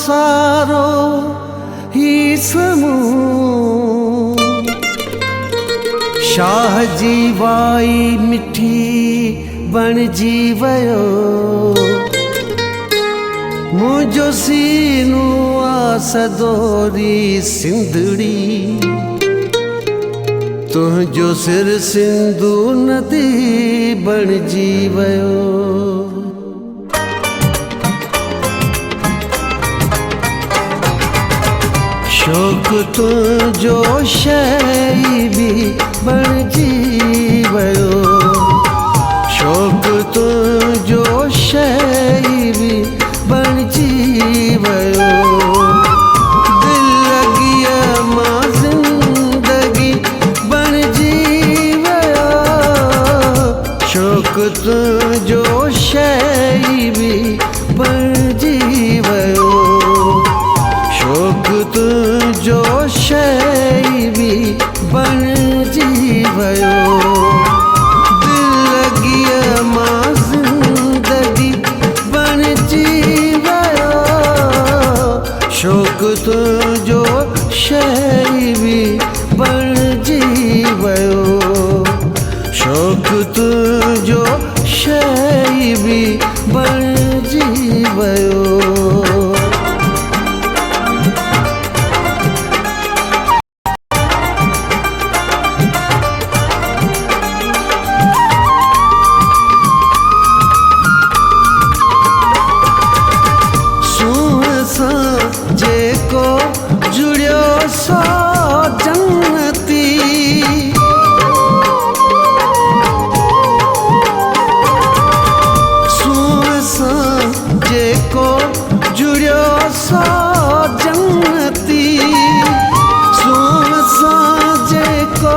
सारो ही समूह शाह जी वाई मिठी बणजी वयो मुझो सीनू आसदोरी सिंधड़ी तुझो सिर सिंधु नदी बणजी वयो शौक तुझो शई भी बणजी वयो शौक तुझो शई भी बणजी वयो दिल लगिया मां जिंदगी बणजी वयो शौक तुझो शई भी बणजी वयो शौक तुझो शई भी बणजी वयो दिल लगिया मां जिंदगी बणजी वयो शौक तुझो शई भी बणजी वयो शौक तुझो शई भी बणजी वयो जेको जुड़ियो सो जन्नती सूंह जेको जुड़ियो सो जन्नती सूंह जेको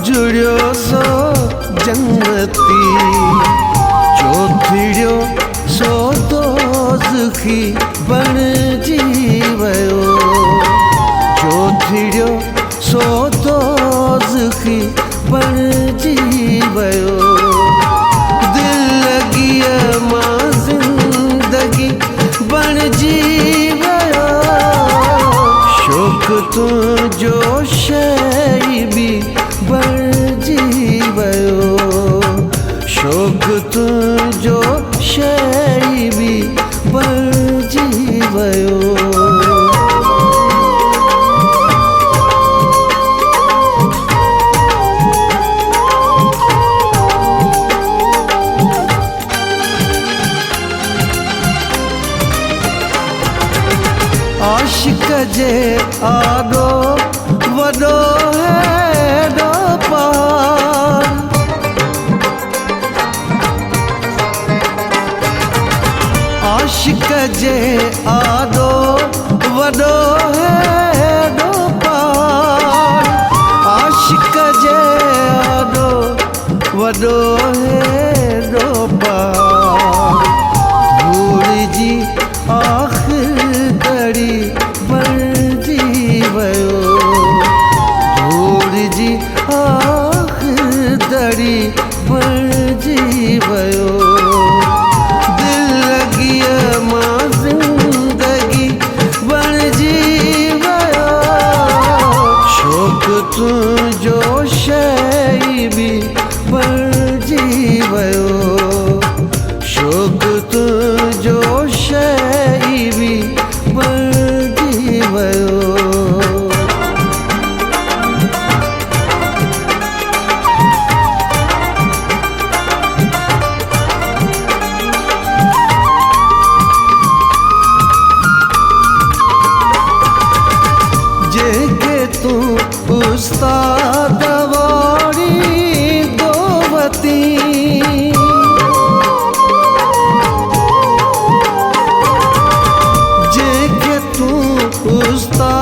जुड़ियो सो जन्नती चौथिड़ियो सो दोज़खी बणजी वयो चौथिड़ियो सो दोज़खी बणजी वयो दिल लगिया मां जिंदगी बणजी वयो शौक तुझो शई भी बणजी वयो शौक तुझो शई भी बणजी वयो आशिक जे आडो वडो हेडो पार आशिक जे आडो वडो हेडो पार आशिक जे आडो वडो हेडो पार धूड़ जी आखिर घड़ी बणजी वयो धूड़ जी आखिर घड़ी बणजी वयो दिल लगिया मां जिंदगी बणजी वयो शौक तुझो शई भी बणजी वयो शौक तुझो शई भी बणजी वयो जेके तू उस्ताद वारी गोवती जेके तू उस्ताद